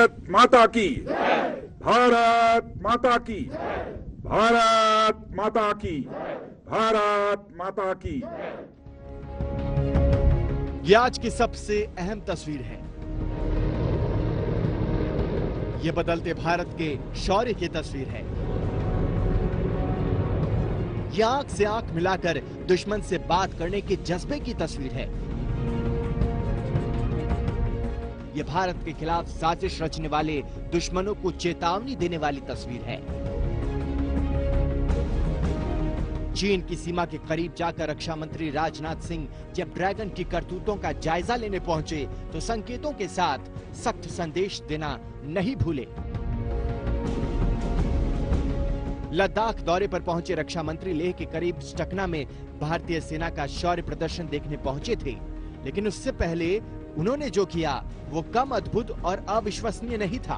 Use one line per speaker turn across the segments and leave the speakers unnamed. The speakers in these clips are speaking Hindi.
भारत माता की, भारत माता की, भारत माता की, भारत माता की।
ये आज की सबसे अहम तस्वीर है। ये बदलते भारत के शौर्य की तस्वीर है। ये आंख से आंख मिलाकर दुश्मन से बात करने के जज्बे की तस्वीर है। ये भारत के खिलाफ साजिश रचने वाले दुश्मनों को चेतावनी देने वाली तस्वीर है। चीन की सीमा के करीब जाकर रक्षा मंत्री राजनाथ सिंह जब ड्रैगन की करतूतों का जायजा लेने पहुंचे तो संकेतों के साथ सख्त संदेश देना नहीं भूले। लद्दाख दौरे पर पहुंचे रक्षा मंत्री लेह के करीब स्टकना में भारतीय सेना का शौर्य प्रदर्शन देखने पहुंचे थे, लेकिन उससे पहले उन्होंने जो किया वो कम अद्भुत और अविश्वसनीय नहीं था।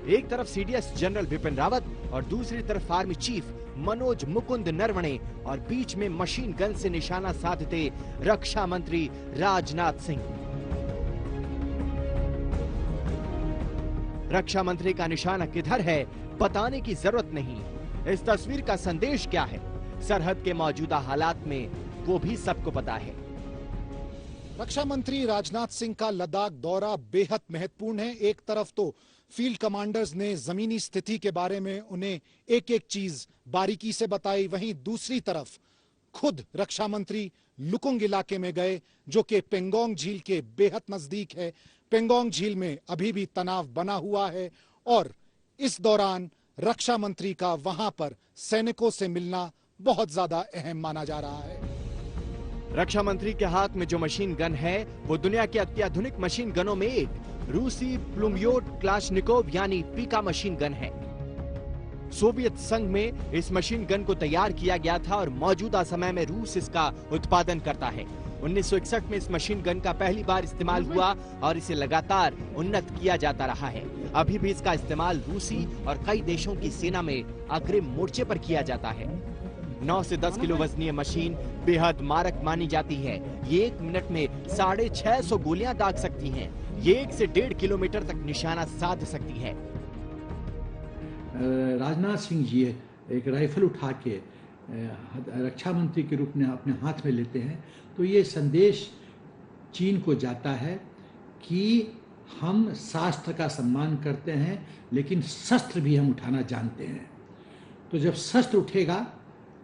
एक तरफ सीडीएस जनरल बिपिन रावत और दूसरी तरफ आर्मी चीफ मनोज मुकुंद नरवणे और बीच में मशीन गन से निशाना साधते रक्षा मंत्री राजनाथ सिंह। रक्षा मंत्री का निशाना किधर है बताने की जरूरत नहीं। इस तस्वीर का संदेश क्या है, सरहद के मौजूदा हालात में वो भी सबको पता है।
रक्षा मंत्री राजनाथ सिंह का लद्दाख दौरा बेहद महत्वपूर्ण है। एक तरफ तो फील्ड कमांडर्स ने जमीनी स्थिति के बारे में उन्हें एक एक चीज बारीकी से बताई, वहीं दूसरी तरफ खुद रक्षा मंत्री लुकुंग इलाके में गए जो कि पेंगोंग झील के बेहद नजदीक है। पेंगोंग झील में अभी भी तनाव बना हुआ है और इस दौरान रक्षा मंत्री का वहां पर सैनिकों से मिलना बहुत ज्यादा अहम माना जा रहा है।
रक्षा मंत्री के हाथ में जो मशीन गन है वो दुनिया की अत्याधुनिक मशीन गनों में एक रूसी प्लुम्योट क्लाशनिकोव यानी पीका मशीन गन है। सोवियत संघ में इस मशीन गन को तैयार किया गया था और मौजूदा समय में रूस इसका उत्पादन करता है। 1961 में इस मशीन गन का पहली बार इस्तेमाल हुआ और इसे लगातार उन्नत किया जाता रहा है। अभी भी इसका इस्तेमाल रूसी और कई देशों की सेना में अग्रिम मोर्चे पर किया जाता है। 9 से 10 किलो वजनी मशीन बेहद मारक मानी जाती है। ये 1 मिनट में 650 गोलियां दाग सकती हैं। ये 1 से 1.5 किलोमीटर तक निशाना साध सकती है।
राजनाथ सिंह जी एक राइफल उठा के रक्षा मंत्री के रूप में अपने हाथ में लेते हैं तो ये संदेश चीन को जाता है कि हम शास्त्र का सम्मान करते हैं लेकिन शस्त्र भी हम उठाना जानते हैं। तो जब शस्त्र उठेगा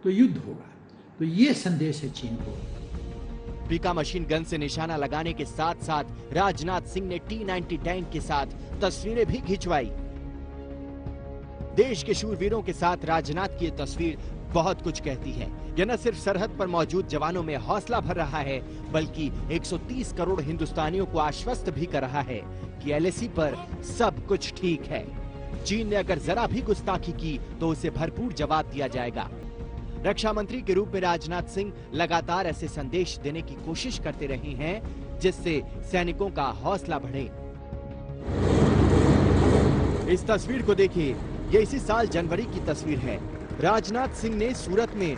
तो युद्ध होगा। तो ये संदेश है चीन को।
पीका मशीन गन से निशाना लगाने के साथ साथ राजनाथ सिंह ने T-90 टैंक के साथ तस्वीरें भी खिंचवाई। देश के शूरवीरों के साथ राजनाथ की ये तस्वीर बहुत कुछ कहती है। यह न सिर्फ सरहद पर मौजूद जवानों में हौसला भर रहा है बल्कि 130 करोड़ हिंदुस्तानियों को आश्वस्त भी कर रहा है कि LAC पर सब कुछ ठीक है। चीन ने अगर जरा भी गुस्ताखी की तो उसे भरपूर जवाब दिया जाएगा। रक्षा मंत्री के रूप में राजनाथ सिंह लगातार ऐसे संदेश देने की कोशिश करते रहे हैं जिससे सैनिकों का हौसला बढ़े। इस तस्वीर को देखिए, ये इसी साल जनवरी की तस्वीर है। राजनाथ सिंह ने सूरत में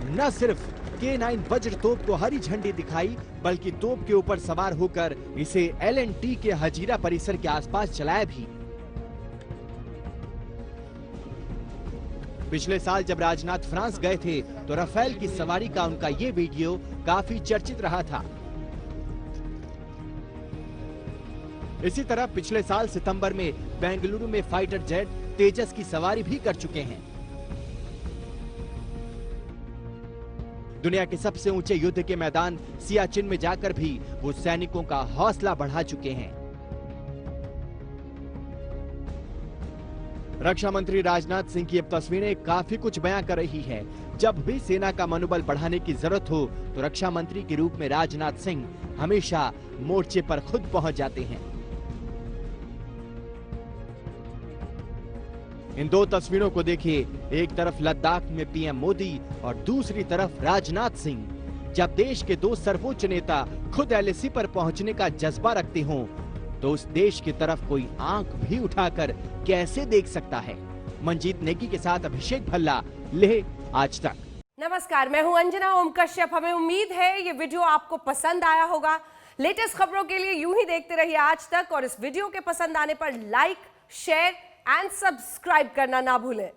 न सिर्फ K9 वज्र तोप को हरी झंडी दिखाई बल्कि तोप के ऊपर सवार होकर इसे L&T के हजीरा परिसर के आसपास चलाया भी। पिछले साल जब राजनाथ फ्रांस गए थे तो राफेल की सवारी का उनका ये वीडियो काफी चर्चित रहा था। इसी तरह पिछले साल सितंबर में बेंगलुरु में फाइटर जेट तेजस की सवारी भी कर चुके हैं। दुनिया के सबसे ऊंचे युद्ध के मैदान सियाचिन में जाकर भी वो सैनिकों का हौसला बढ़ा चुके हैं। रक्षा मंत्री राजनाथ सिंह की अब तस्वीरें काफी कुछ बयां कर रही है। जब भी सेना का मनोबल बढ़ाने की जरूरत हो तो रक्षा मंत्री के रूप में राजनाथ सिंह हमेशा मोर्चे पर खुद पहुंच जाते हैं। इन दो तस्वीरों को देखिए, एक तरफ लद्दाख में पीएम मोदी और दूसरी तरफ राजनाथ सिंह। जब देश के दो सर्वोच्च नेता खुद LAC पर पहुंचने का जज्बा रखते हों तो उस देश की तरफ कोई आंख भी उठाकर कैसे देख सकता है। मंजीत नेगी के साथ अभिषेक भल्ला, लेह आज तक।
नमस्कार, मैं हूं अंजना ओम कश्यप। हमें उम्मीद है ये वीडियो आपको पसंद आया होगा। लेटेस्ट खबरों के लिए यूं ही देखते रहिए आज तक और इस वीडियो के पसंद आने पर लाइक, शेयर एंड सब्सक्राइब करना ना भूलें।